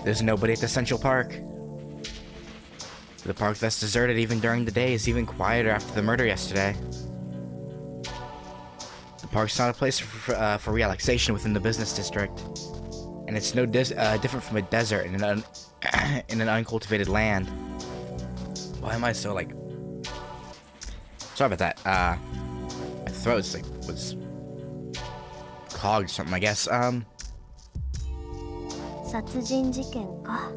There's nobody at the Central Park. The park that's deserted even during the day is even quieter after the murder yesterday. The park's not a place for relaxation within the business district. And it's no different from a desert in an uncultivated land. Why am I so like... Sorry about that. My throat's like was clogged or something, I guess. 殺人事件か。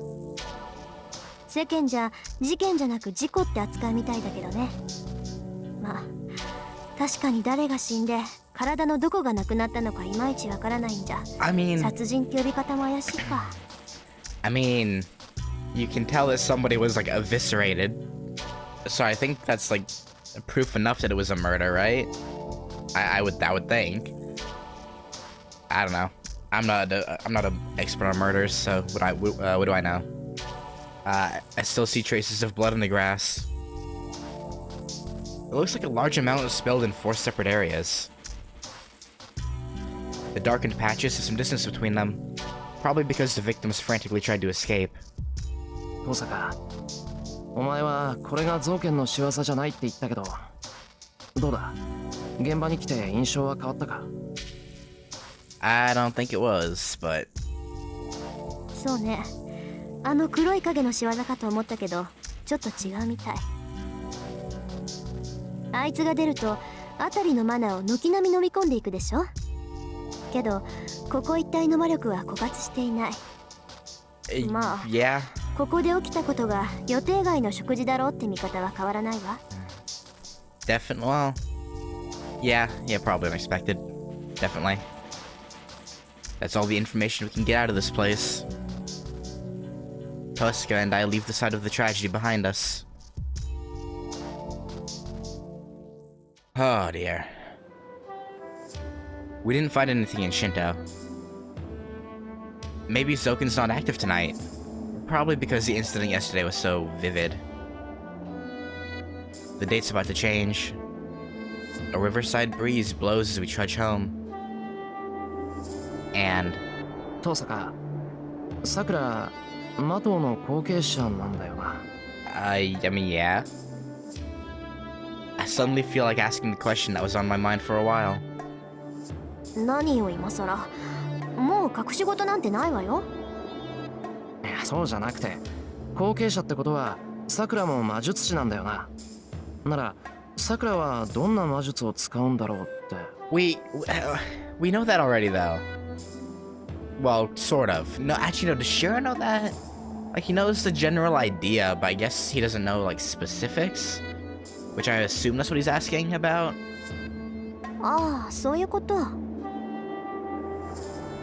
世間じゃ事件じゃなく事故って扱いみたいだけどね。まあ確かに誰が死んで体のどこがなくなったのかいまいちわからないんじゃ。殺人って呼び方も怪しいか。I mean, you can tell that somebody was like eviscerated. So I think that's like proof enough that it was a murder, right? I would think. I don't know. I'm not an expert on murders, so what do I know? I still see traces of blood in the grass. It looks like a large amount was spilled in 4 separate areas. The darkened patches have some distance between them, probably because the victims frantically tried to escape. 登坂、お前はこれが造剣の仕業じゃないって言ったけど、どうだ？現場に来て印象は変わったか？ I don't think it was, but... そうね。あの黒い影の仕業かと思ったけど、ちょっと違うみたい。あいつが出ると、辺りのマナーを軒並み飲み込んでいくでしょ？けど、ここ一帯の魔力は枯渇していない。まあ、yeah. ここで起きたことが予定外の食事だろうって見方は変わらないわ。Definitely. Well, yeah, probably unexpected. Definitely. That's all the information we can get out of this place. Tosca and I leave the side of the tragedy behind us. Oh dear. We didn't find anything in Shinto. Maybe Zoken's not active tonight. Probably because the incident yesterday was so vivid. The date's about to change. A riverside breeze blows as we trudge home. And... 登坂、Sakura、マトの後継者なんだよな。I mean, yeah. I suddenly feel like asking the question that was on my mind for a while. 何を今さら。もう隠し事なんてないわよ。いや、そうじゃなくて、後継者ってことは、さくらも魔術師なんだよな。なら、さくらはどんな魔術を使うんだろうって。We know that already, though. Well, sort of. No, actually, no, does Shiro know that? Like, he knows the general idea, but I guess he doesn't know, like, specifics? Which I assume that's what he's asking about? ああ、そういうこと。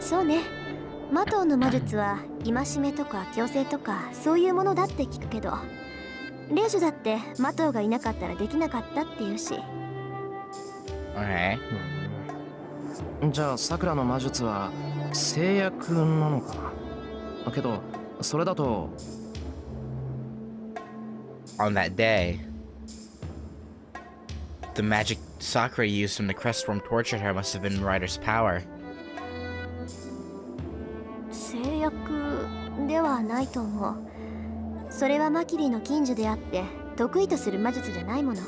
そうね。マトの魔術は戒めとか強制とかそういうものだって聞くけど、レイジュだってマトがいなかったらできなかったって言うし。Okay. じゃあさくらの魔術は制約なのかな。けどそれだと On that day, the magic Sakura used when the Crestworm tortured her must have been Ryder's power. 制約ではないと思う。それはマキリの近所であって得意とする魔術じゃないもの。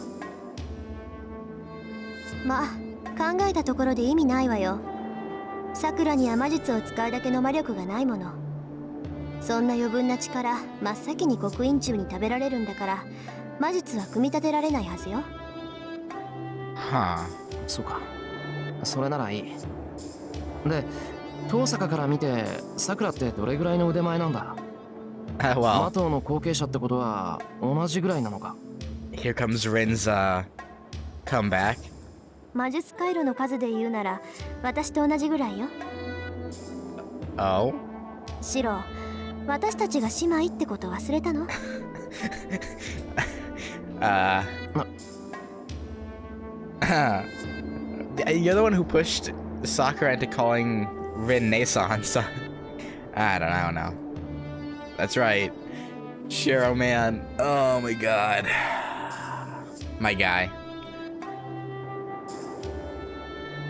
まあ考えたところで意味ないわよ。さくらには魔術を使うだけの魔力がないもの。そんな余分な力真っ先に刻印中に食べられるんだから魔術は組み立てられないはずよ。はあ、そうか。それならいい。で、遠坂から見てさくらってどれぐらいの腕前なんだ？マトの後継者ってことは同じぐらいなのか？ Here comes Rin's comeback. 魔術回路の数で言うなら私と同じぐらいよ。Oh? シロ、私たちが姉妹ってこと忘れたの？You're the one who pushed Sakura into calling Rin Naissance. I don't know. That's right. Shiro, man. Oh my god. My guy.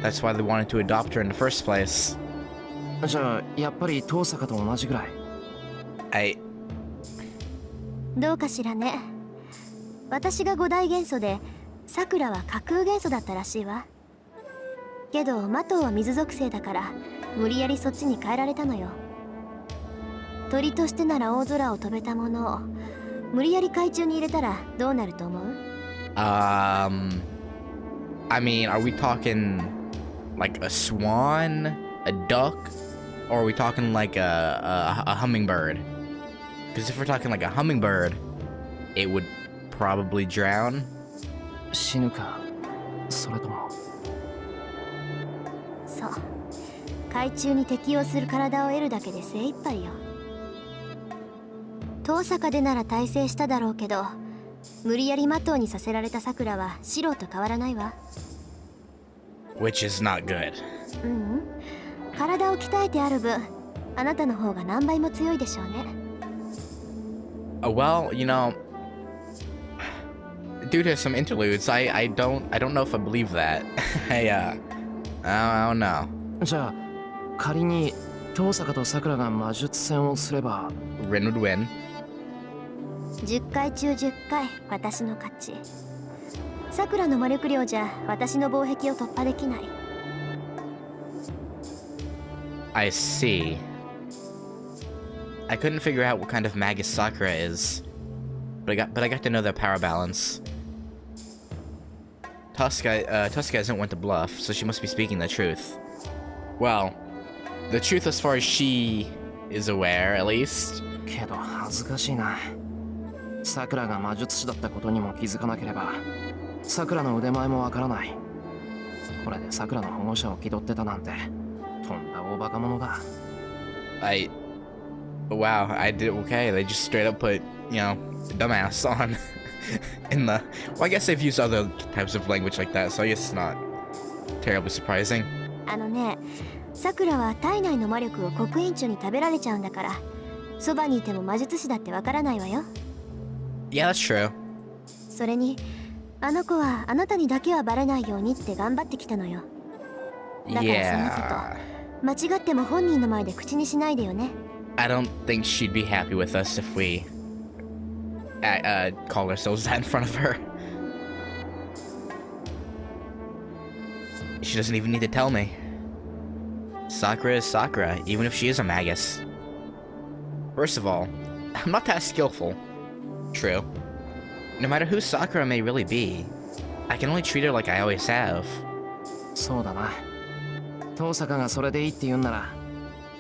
That's why they wanted to adopt her in the first place. じゃあやっぱり遠坂と同じぐらい。どうかしらね。私が五大元素でさくらは架空元素だったらしいわ。けどマトウは水属性だから無理やりそっちに変えられたのよ。鳥としてなら大空を飛べたものを無理やり海中に入れたらどうなると思う？ I mean, are we talking like a swan, a duck, or are we talking like a hummingbird? Because if we're talking like a hummingbird, it would probably drown. 死ぬか、それとも。そう、海中に適応する体を得るだけで精一杯よ。遠坂でなら大成しただろうけど、無理やりマトウにさせられたさくらは素人変わらないわ。Which is not good. うん、体を鍛えてある分、あなたの方が何倍も強いでしょうね。Well, you know, due to some interludes, I don't know if I believe that. I don't know. じゃあ仮に遠坂とさくらが魔術戦をすれば Rin would win. 10回中10回私の勝ち。さくらの魔力量じゃ私の防壁を突破できない。I see. I couldn't figure out what kind of magus Sakura is, but I got to know their power balance. Tuska isn't one to bluff, so she must be speaking the truth. Well, the truth as far as she is aware, at least. けど恥ずかしいな。さくらが魔術師だったことにも気づかなければ、さくらの腕前もわからない。これでさくらの保護者を気取ってたなんて、とんだ大バカ者だ。Wow, I did okay. They just straight up put, you know, dumbass on in the. Well, I guess they've used other types of language like that, so I guess it's not terribly surprising. あのね、さくらは体内の魔力を刻印虫に食べられちゃうんだから、そばにいても魔術師だってわからないわよ。Yeah, that's true. それに、あの子はあなたにだけはバレないようにって頑張ってきたのよ。だからそんなこ Yeah. と、間違っても本人の前で口にしないでよね。I don't think she'd be happy with us if we call ourselves that in front of her. She doesn't even need to tell me. Sakura is Sakura, even if she is a magus. First of all, I'm not that skillful. True. No matter who Sakura may really be, I can only treat her like I always have. そうだな。遠坂がそれでいいって言うんなら、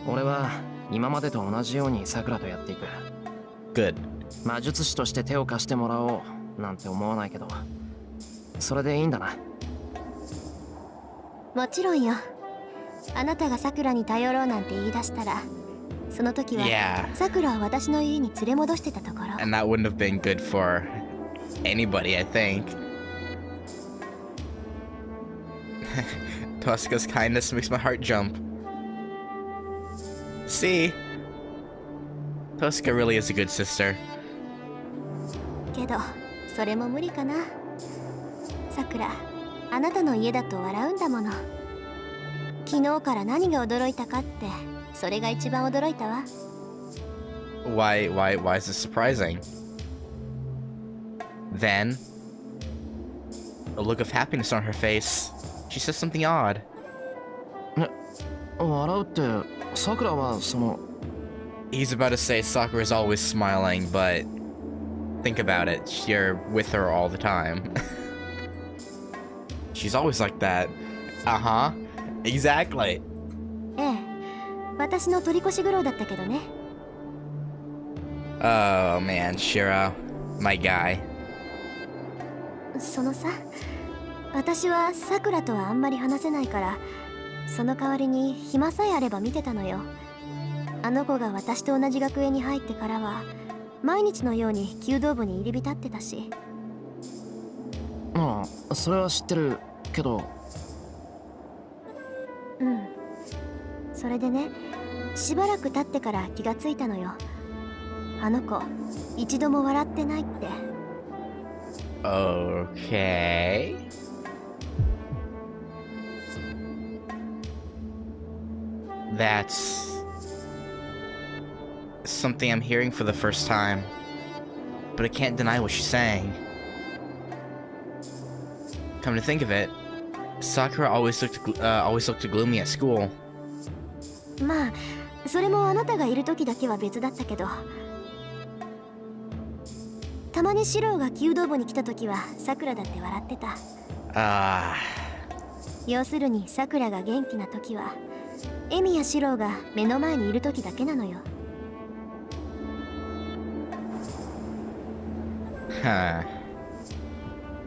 俺は今までと同じようにさくらとやっていく。Good. 魔術師として手を貸してもらおうなんて思わないけど、それでいいんだな。もちろんよ。あなたがさくらに頼ろうなんて言い出したら、その時は Yeah. さくらを私の家に連れ戻してたところ。 And that wouldn't have been good for anybody, I think. Tosca's kindness makes my heart jump. See? Tosca really is a good sister. けどそれも無理かな。さくら、あなたの家だと笑うんだもの。昨日から何が驚いたかって、それが一番驚いたわ。 Why is this surprising? Then, a look of happiness on her face. She says something odd. 笑うってさくらはその He's about to say Sakura's always smiling, but think about it. You're with her all the time. She's always like that. Uh-huh. Exactly. ええ、私の取り越し苦労だったけどね。 Oh man, Shiro. My guy. そのさ、私はさくらとはあんまり話せないから、その代わりに暇さえあれば見てたのよ。あの子が私と同じ学園に入ってからは毎日のように弓道部に入り浸ってたし。ああ、それは知ってるけど。うん。それでね、しばらく経ってから気がついたのよ。あの子一度も笑ってないって。 Okay. something I'm hearing for the first time, but I can't deny what she's saying. Come to think of it, Sakura always looked gloomy at school. まあそれもあなたがいる時だけは別だったけど、たまにシロウが弓道部に来た時はさくらだって笑ってた。要するにさくらが元気な時はエミやシロウが目の前にいる時だけなのよ。Huh.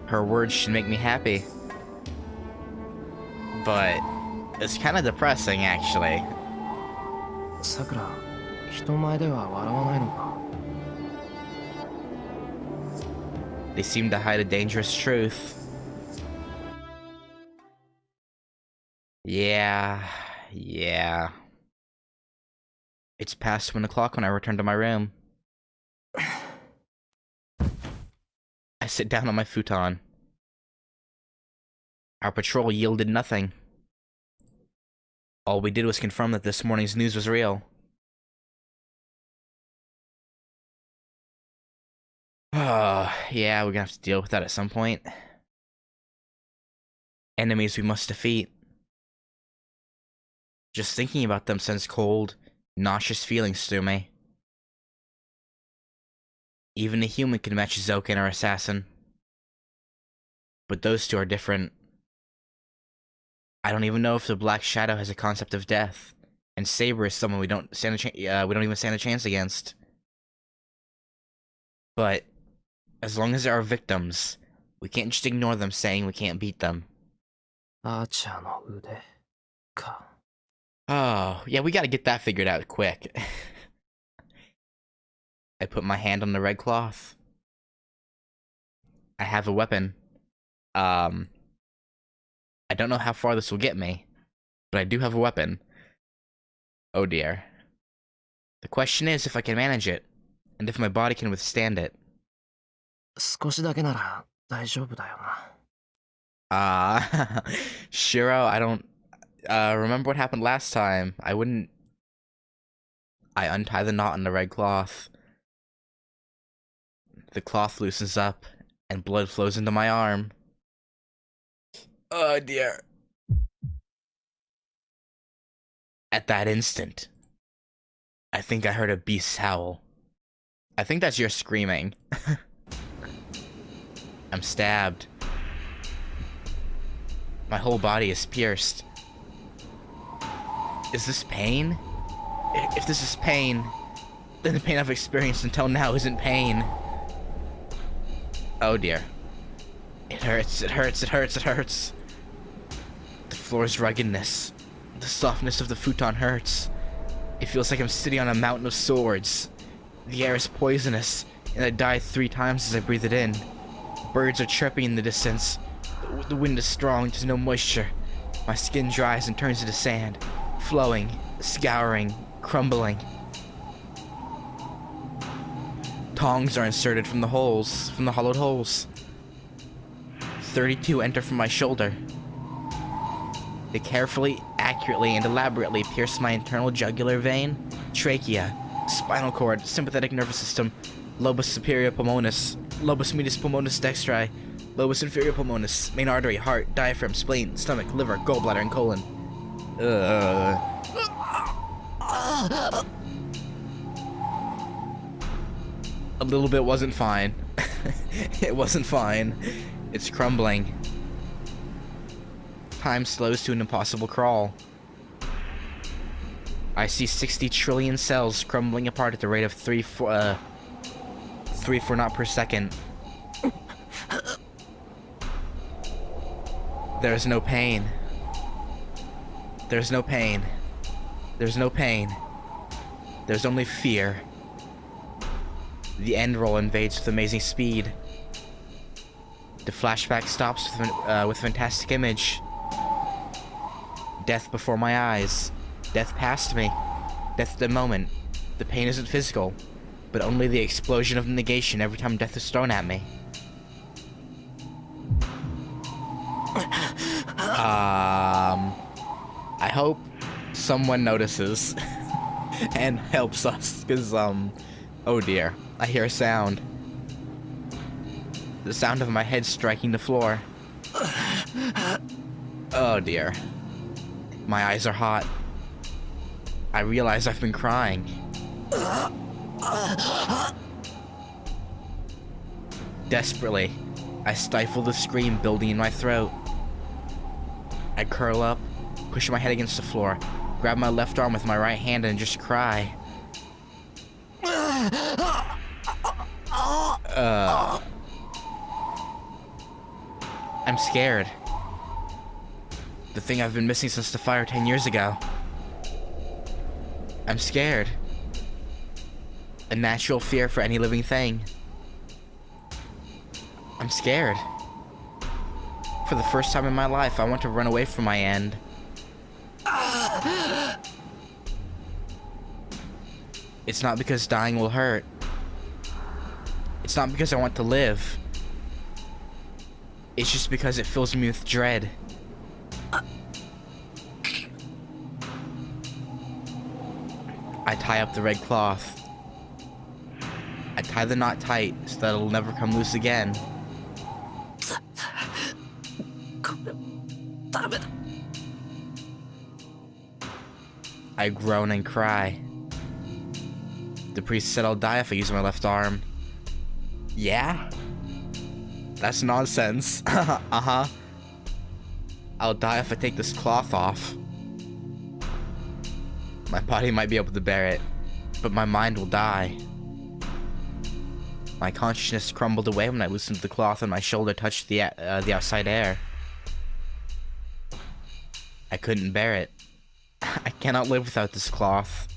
Her words should make me happy. But it's kind of depressing, actually. さくら、人前では笑わないのか。They seem to hide a dangerous truth. Yeah. It's past 1 o'clock when I return to my room. I sit down on my futon. Our patrol yielded nothing. All we did was confirm that this morning's news was real. Yeah, we're gonna have to deal with that at some point. Enemies we must defeat. Just thinking about them sends cold, nauseous feelings through me. Even a human can match Zoken or Assassin. But those two are different. I don't even know if the Black Shadow has a concept of death, and Saber is someone we don't even stand a chance against. But as long as there are victims, we can't just ignore them saying we can't beat them. Oh, yeah, we gotta get that figured out quick. I put my hand on the red cloth. I have a weapon. I don't know how far this will get me, but I do have a weapon. Oh dear. The question is if I can manage it, and if my body can withstand it. 少しだけなら大丈夫だよな。Shiro, I don't remember what happened last time. I untie the knot on the red cloth. The cloth loosens up, and blood flows into my arm. Oh dear. At that instant, I think I heard a beast howl. I think that's your screaming. I'm stabbed. My whole body is pierced. Is this pain? If this is pain, then the pain I've experienced until now isn't pain. Oh dear. It hurts. The floor's ruggedness, the softness of the futon hurts. It feels like I'm sitting on a mountain of swords. The air is poisonous, and I die 3 times as I breathe it in. Birds are chirping in the distance. The wind is strong, there's no moisture. My skin dries and turns into sand, flowing, scouring, crumbling. Tongs are inserted from the hollowed holes. 32 enter from my shoulder. They carefully, accurately, and elaborately pierce my internal jugular vein, trachea, spinal cord, sympathetic nervous system, lobus superior pulmonis, lobus medius pulmonis dextri, lobus inferior pulmonis, main artery, heart, diaphragm, spleen, stomach, liver, gallbladder, and colon. A little bit wasn't fine. It wasn't fine. It's crumbling. Time slows to an impossible crawl. I see 60 trillion cells crumbling apart at the rate of 3 4 knot per second. There's no pain. There's no pain. There's no pain. There's only fear. The end roll invades with amazing speed. The flashback stops with fantastic image. Death before my eyes. Death past me. Death at the moment. The pain isn't physical, but only the explosion of negation every time death is thrown at me. I hope someone notices. and helps us, because, oh dear, I hear a sound. The sound of my head striking the floor. Oh dear. My eyes are hot. I realize I've been crying. Desperately, I stifle the scream building in my throat. I curl up, push my head against the floor, grab my left arm with my right hand and just cry. I'm scared. The thing I've been missing since the fire 10 years ago. I'm scared. A natural fear for any living thing. I'm scared. For the first time in my life, I want to run away from my end. It's not because dying will hurt. It's not because I want to live. It's just because it fills me with dread. I tie up the red cloth. I tie the knot tight so that it'll never come loose again. I groan and cry. The priest said I'll die if I use my left arm. Yeah? That's nonsense. Uh-huh. I'll die if I take this cloth off. My body might be able to bear it, but my mind will die. My consciousness crumbled away when I loosened the cloth and my shoulder touched the outside air. I couldn't bear it. I cannot live without this cloth.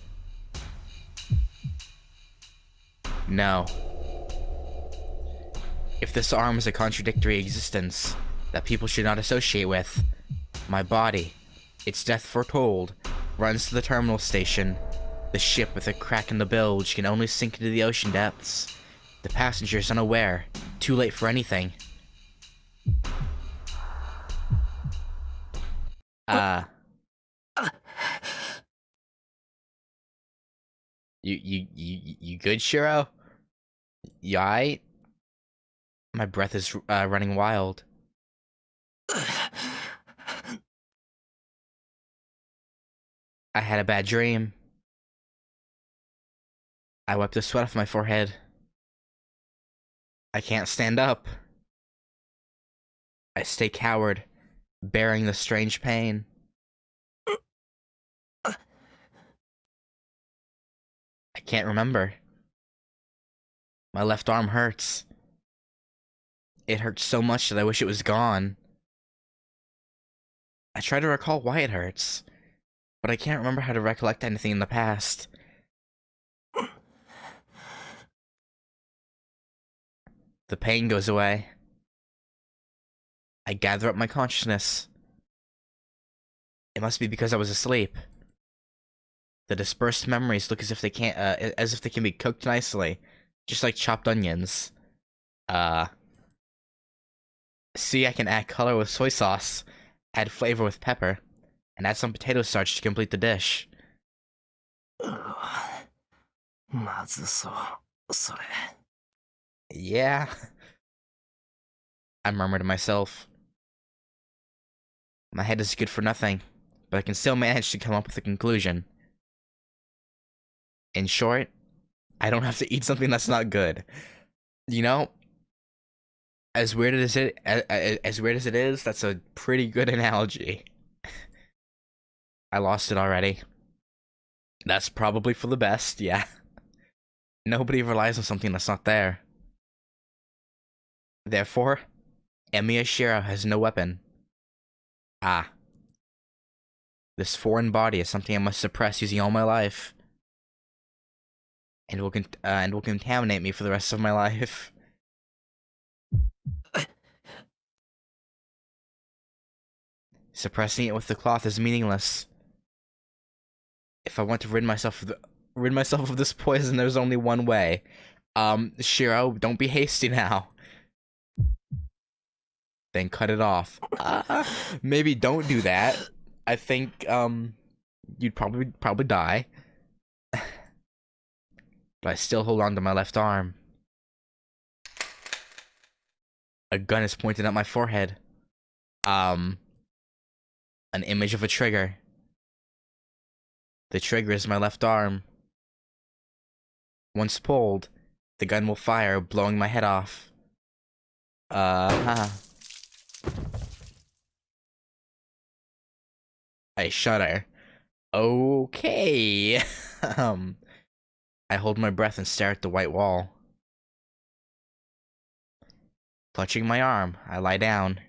No. If this arm is a contradictory existence that people should not associate with, my body, its death foretold, runs to the terminal station. The ship with a crack in the bilge can only sink into the ocean depths. The passengers unaware, too late for anything. You good, Shiro? You aight? My breath is running wild. I had a bad dream. I wiped the sweat off my forehead. I can't stand up. I stay cowered, bearing the strange pain. I can't remember. My left arm hurts. It hurts so much that I wish it was gone. I try to recall why it hurts, but I can't remember how to recollect anything in the past. The pain goes away. I gather up my consciousness. It must be because I was asleep. The dispersed memories look as if they can be cooked nicely, just like chopped onions. See, I can add color with soy sauce, add flavor with pepper, and add some potato starch to complete the dish. Yeah, I murmured to myself. My head is good for nothing, but I can still manage to come up with a conclusion. In short, I don't have to eat something that's not good. You know, as weird as it is, that's a pretty good analogy. I lost it already. That's probably for the best, yeah. Nobody relies on something that's not there. Therefore, Emiya Shiro has no weapon. This foreign body is something I must suppress using all my life. And will contaminate me for the rest of my life. Suppressing it with the cloth is meaningless. If I want to rid myself of this poison, there's only one way. Shiro, don't be hasty now. Then cut it off. Maybe don't do that. I think you'd probably die. but I still hold on to my left arm. A gun is pointed at my forehead. An image of a trigger. The trigger is my left arm. Once pulled, the gun will fire, blowing my head off. I shudder. Okay. I hold my breath and stare at the white wall. Clutching my arm, I lie down.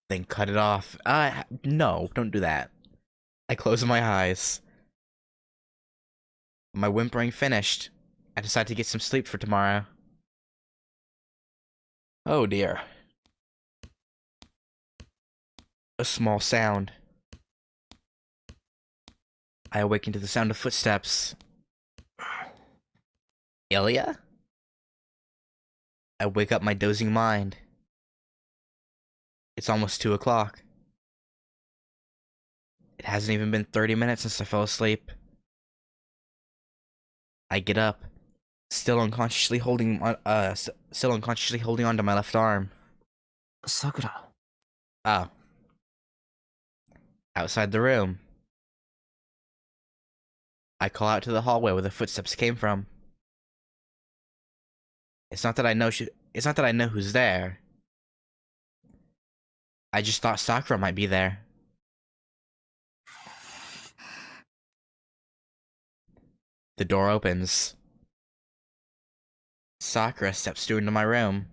Then cut it off. No, don't do that. I close my eyes. My whimpering finished. I decide to get some sleep for tomorrow. Oh dear. A small sound. I awaken to the sound of footsteps. Ilya? I wake up my dozing mind. It's almost 2 o'clock. It hasn't even been 30 minutes since I fell asleep. I get up, still unconsciously holding on to my left arm. Sakura. Oh. Outside the room. I call out to the hallway where the footsteps came from. It's not that I know who's there. I just thought Sakura might be there. The door opens. Sakura steps through into my room.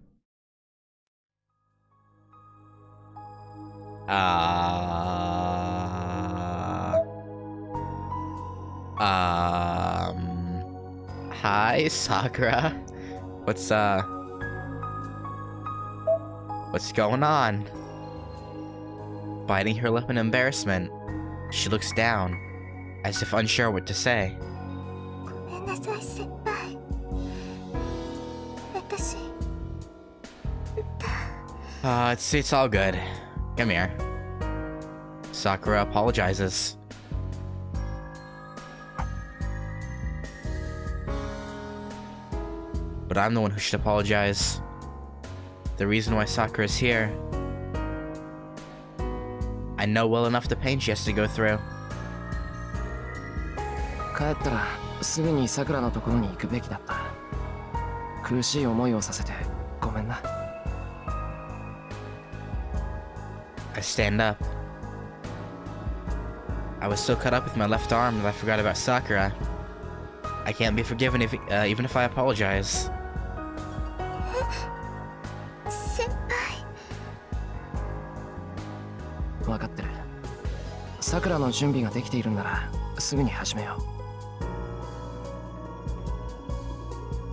Hi, Sakura. What's going on? Biting her lip in embarrassment, she looks down, as if unsure what to say. ごめんなさい先輩。私 It's all good. Come here. Sakura apologizes. But I'm the one who should apologize. The reason why Sakura's here, I know well enough the pain she has to go through. 帰ったらすぐにさくらのところに行くべきだった。苦しい思いをさせてごめんな。I stand up. I was so caught up with my left arm that I forgot about Sakura. I can't be forgiven even if I apologize. 先輩。分かってる。さくらの準備ができているんならすぐに始めよう。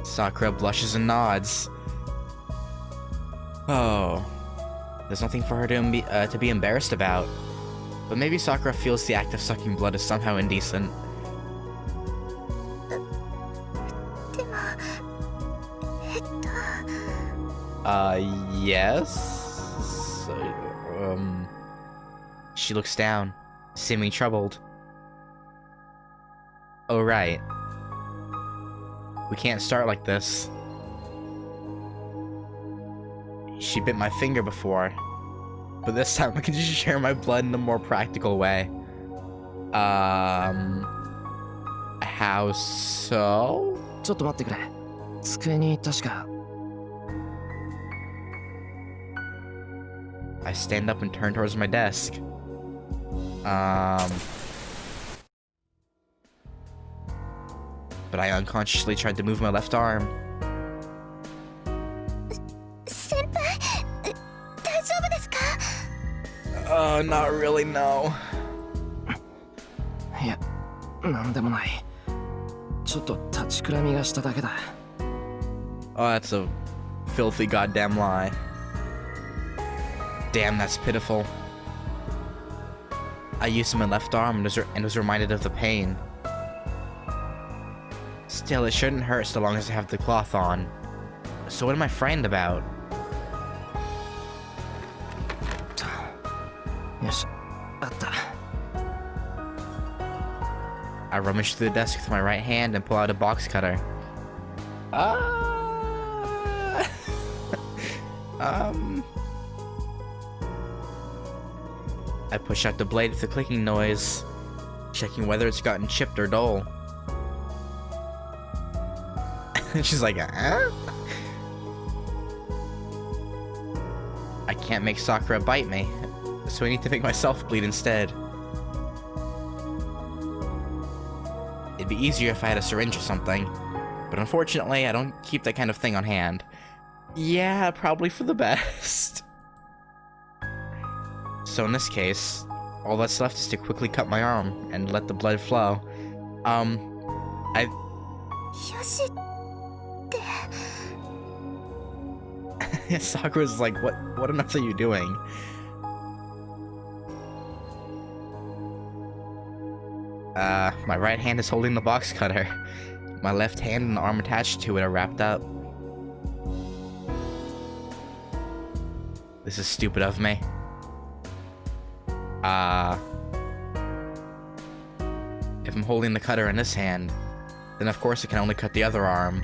Sakura blushes and nods. Oh. There's nothing for her to be embarrassed about. But maybe Sakura feels the act of sucking blood is somehow indecent. でもyes? She looks down, seeming troubled. Oh, right. We can't start like this. She bit my finger before, but this time I can just share my blood in a more practical way. How so? ちょっと待ってくれ。机に確か。I stand up and turn towards my desk. But I unconsciously tried to move my left arm. 先輩、大丈夫ですか？ Not really, no. いや、なんでもない。ちょっと立ちくらみがしただけだ。Oh, that's a filthy goddamn lie. Damn, that's pitiful. I used my left arm and was reminded of the pain. Still, it shouldn't hurt so long as I have the cloth on. So what am I frightened about? よし、あった。I rummage through the desk with my right hand and pull out a box cutter. I push out the blade with a clicking noise, checking whether it's gotten chipped or dull. She's like, I can't make Sakura bite me, so I need to make myself bleed instead. It'd be easier if I had a syringe or something, but unfortunately I don't keep that kind of thing on hand. Yeah, probably for the best. So in this case, all that's left is to quickly cut my arm and let the blood flow. Sakura's like, what on earth are you doing? My right hand is holding the box cutter. My left hand and the arm attached to it are wrapped up. This is stupid of me. If I'm holding the cutter in this hand, then of course I can only cut the other arm.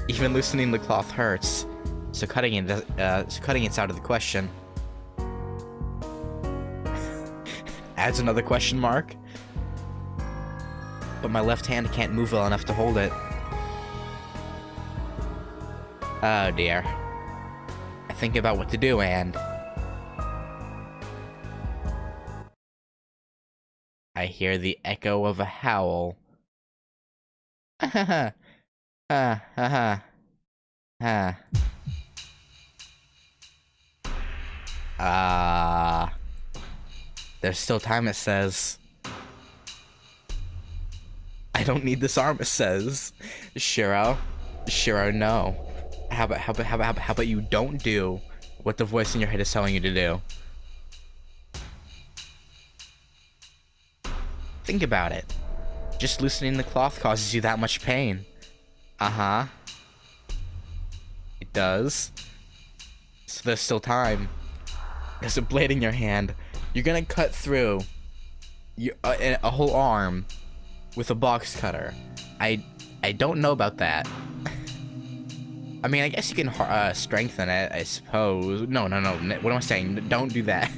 Even loosening the cloth hurts, so cutting it's out of the question. Adds another question mark. But my left hand can't move well enough to hold it. Oh dear. I think about what to do and... I hear the echo of a howl. There's still time, it says. I don't need this arm, it says. Shiro, no. How about you don't do what the voice in your head is telling you to do? Think about it. Just loosening the cloth causes you that much pain. Uh-huh. It does. So there's still time. There's a blade in your hand. You're gonna cut through a whole arm with a box cutter. I don't know about that. I mean, I guess you can strengthen it, I suppose. No. What am I saying? Don't do that.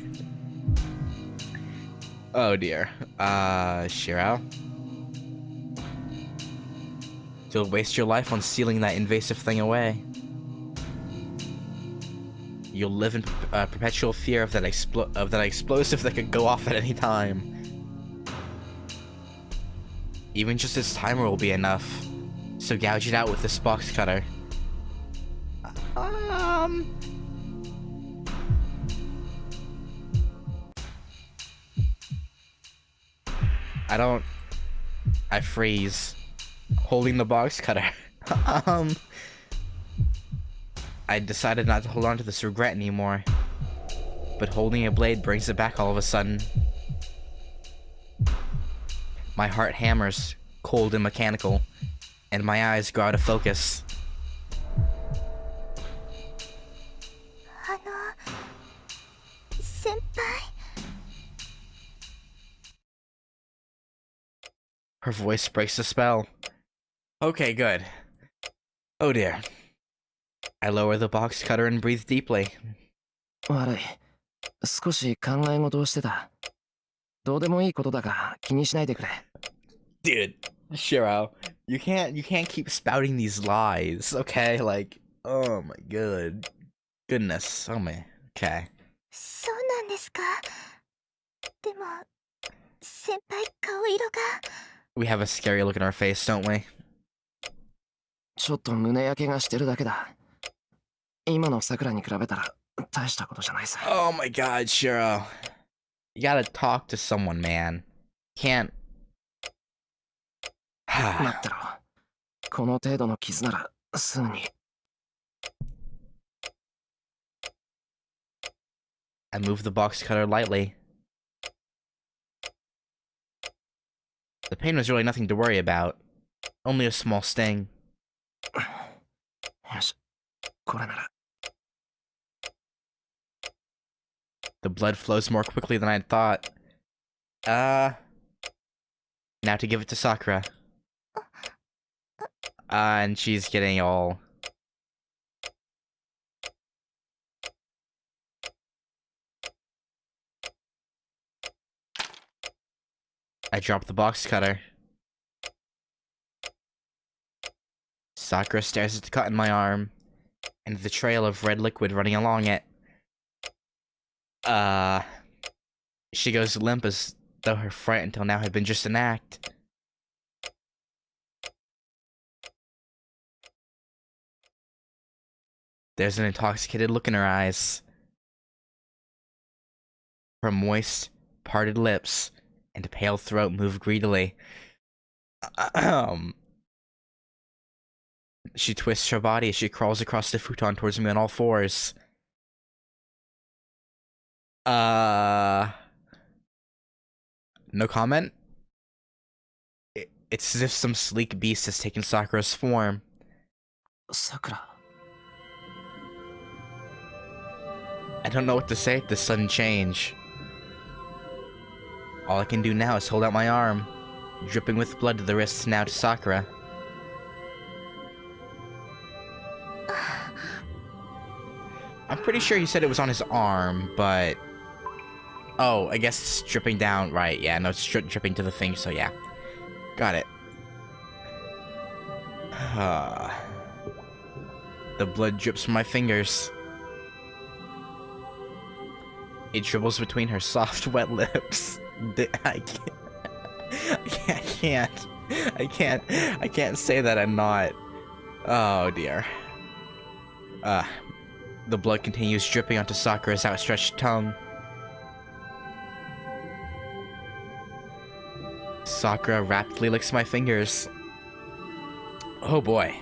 Oh dear. Shiro? You'll waste your life on sealing that invasive thing away. You'll live in perpetual fear of that explosive that could go off at any time. Even just its timer will be enough. So gouge it out with this box cutter. I freeze. Holding the box cutter. I decided not to hold on to this regret anymore. But holding a blade brings it back all of a sudden. My heart hammers, cold and mechanical, and my eyes go out of focus. Her voice breaks the spell. Okay, good. Oh dear. I lower the box cutter and breathe deeply. 悪い。少し考え事をしてた。どうでもいいことだが気にしないでくれ。Dude, Shiro, you can't keep spouting these lies, okay? Like, oh my goodness, oh my, okay. そうなんですか。でも、先輩顔色が。We have a scary look in our face, don't we? ちょっと胸焼けがしてるだけだ。今の桜に比べたら大したことじゃないさ。Oh my god, Shiro. You gotta talk to someone, man. Can't. 待ってろ。この程度の傷ならすぐに。I move the box cutter lightly. The pain was really nothing to worry about. Only a small sting. よし、これなら。The blood flows more quickly than I'd thought. Now to give it to Sakura. And she's getting all... I dropped the box cutter. Sakura stares at the cut in my arm, and the trail of red liquid running along it. She goes limp as though her fright until now had been just an act. There's an intoxicated look in her eyes. Her moist, parted lips and pale throat move greedily. She twists her body as she crawls across the futon towards me on all fours. No comment? It's as if some sleek beast has taken Sakura's form. Sakura. I don't know what to say at this sudden change. All I can do now is hold out my arm, dripping with blood to the wrists now to Sakura. I'm pretty sure he said it was on his arm, but... Oh, I guess it's dripping down. Right, yeah, no, it's dripping to the thing, so yeah. Got it. The blood drips from my fingers. It dribbles between her soft, wet lips. I can't say that I'm not. Oh dear. The blood continues dripping onto Sakura's outstretched tongue. Sakura rapidly licks my fingers. Oh boy.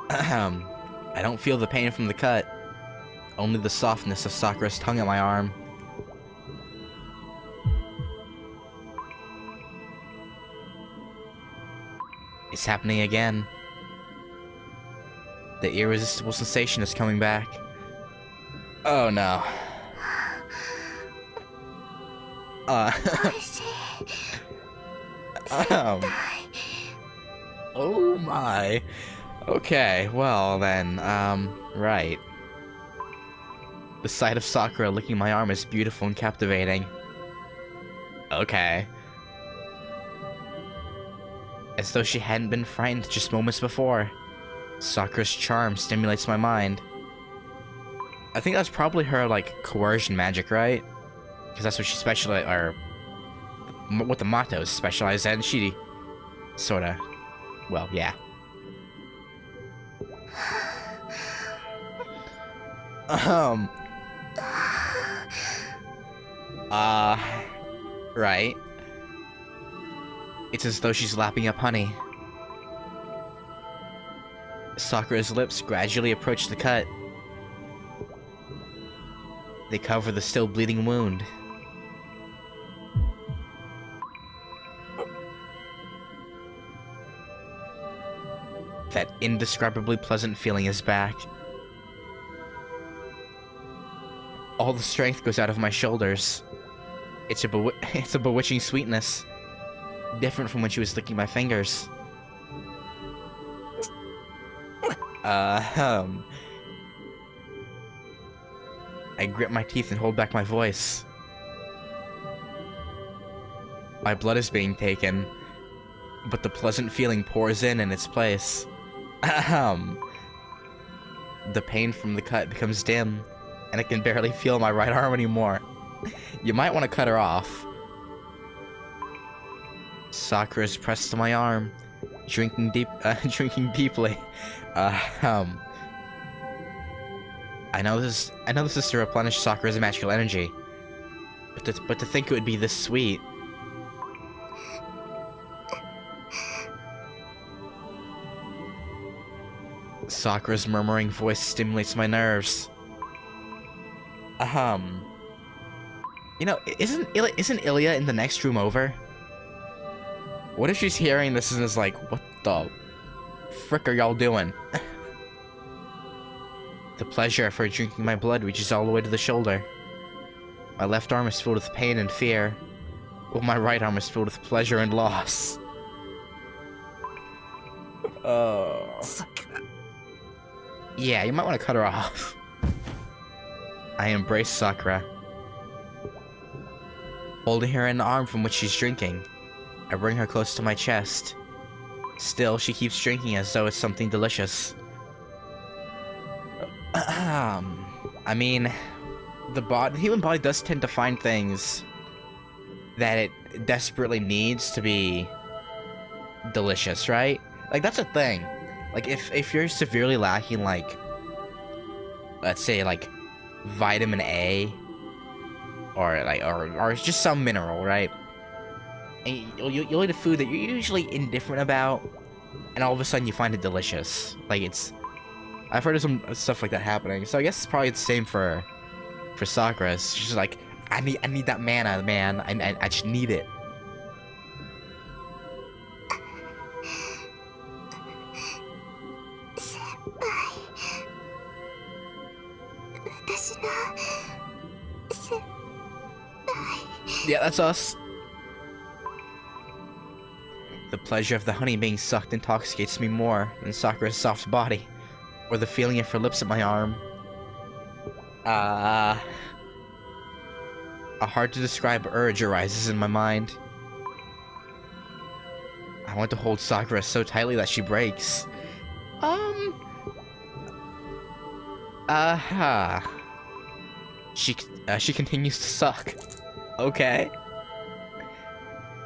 I don't feel the pain from the cut. Only the softness of Sakura's tongue at my arm. It's happening again. The irresistible sensation is coming back. Oh no. Oh my. Okay, well then, right. The sight of Sakura licking my arm is beautiful and captivating. Okay. As though she hadn't been frightened just moments before. Sakura's charm stimulates my mind. I think that's probably her, like, coercion magic, right? Because that's what she specializes, or what the Matos specialize in. She sorta, well, yeah. Right. It's as though she's lapping up honey. Sakura's lips gradually approach the cut. They cover the still bleeding wound. That indescribably pleasant feeling is back. All the strength goes out of my shoulders. It's a bewitching sweetness. Different from when she was licking my fingers. I grip my teeth and hold back my voice. My blood is being taken, but the pleasant feeling pours in its place. The pain from the cut becomes dim, and I can barely feel my right arm anymore. You might want to cut her off. Sakura is pressed to my arm, drinking deeply. I know this is to replenish Sakura's magical energy, but to think it would be this sweet. Sakura's murmuring voice stimulates my nerves. You know, isn't Ilya in the next room over? What if she's hearing this and is like, what the frick are y'all doing? The pleasure of her drinking my blood reaches all the way to the shoulder. My left arm is filled with pain and fear. Well, my right arm is filled with pleasure and loss. Oh. Yeah, you might want to cut her off. I embrace Sakura. Holding her in the arm from which she's drinking, I bring her close to my chest. Still, she keeps drinking as though it's something delicious. I mean, the human body does tend to find things that it desperately needs to be delicious, right? Like, that's a thing. Like, if you're severely lacking, like, let's say, like, vitamin A, or just some mineral, right? And you'll eat a food that you're usually indifferent about, and all of a sudden you find it delicious. Like, I've heard of some stuff like that happening, so I guess it's probably the same for Sakura. She's just like, I need that mana, man. I just need it. 私の先輩 Yeah, that's us. The pleasure of the honey being sucked intoxicates me more than Sakura's soft body, or the feeling of her lips at my arm. A hard-to-describe urge arises in my mind. I want to hold Sakura so tightly that she breaks. She continues to suck. Okay.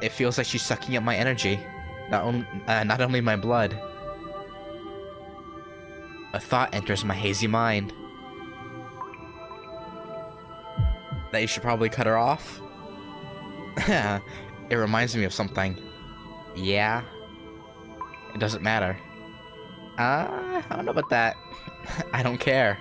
It feels like she's sucking up my energy, not only my blood. A thought enters my hazy mind. That you should probably cut her off? It reminds me of something. Yeah? It doesn't matter. I don't know about that. I don't care.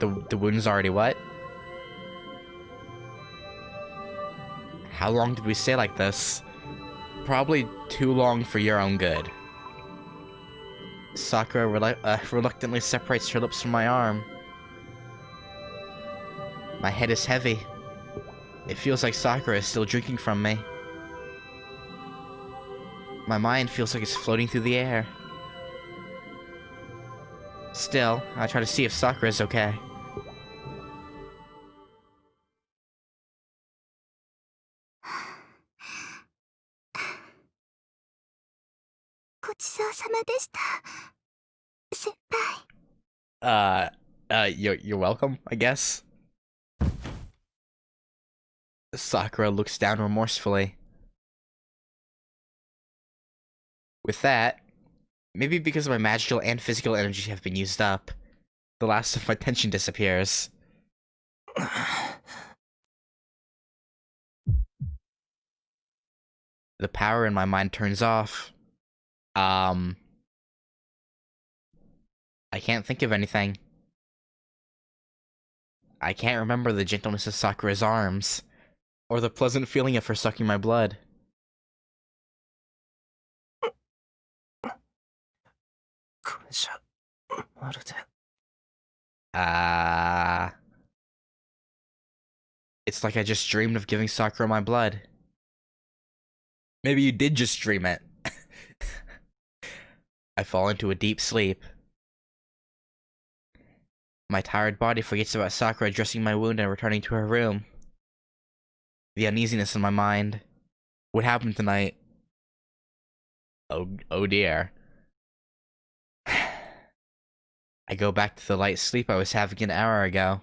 The wound's already what? How long did we stay like this? Probably too long for your own good. Sakura reluctantly separates her lips from my arm. My head is heavy. It feels like Sakura is still drinking from me. My mind feels like it's floating through the air. Still, I try to see if Sakura is okay. You're welcome, I guess. Sakura looks down remorsefully. With that, maybe because my magical and physical energy have been used up, the last of my tension disappears. The power in my mind turns off. I can't think of anything. I can't remember the gentleness of Sakura's arms, or the pleasant feeling of her sucking my blood. It's like I just dreamed of giving Sakura my blood. Maybe you did just dream it. I fall into a deep sleep. My tired body forgets about Sakura dressing my wound and returning to her room. The uneasiness in my mind. What happened tonight? Oh dear. I go back to the light sleep I was having an hour ago.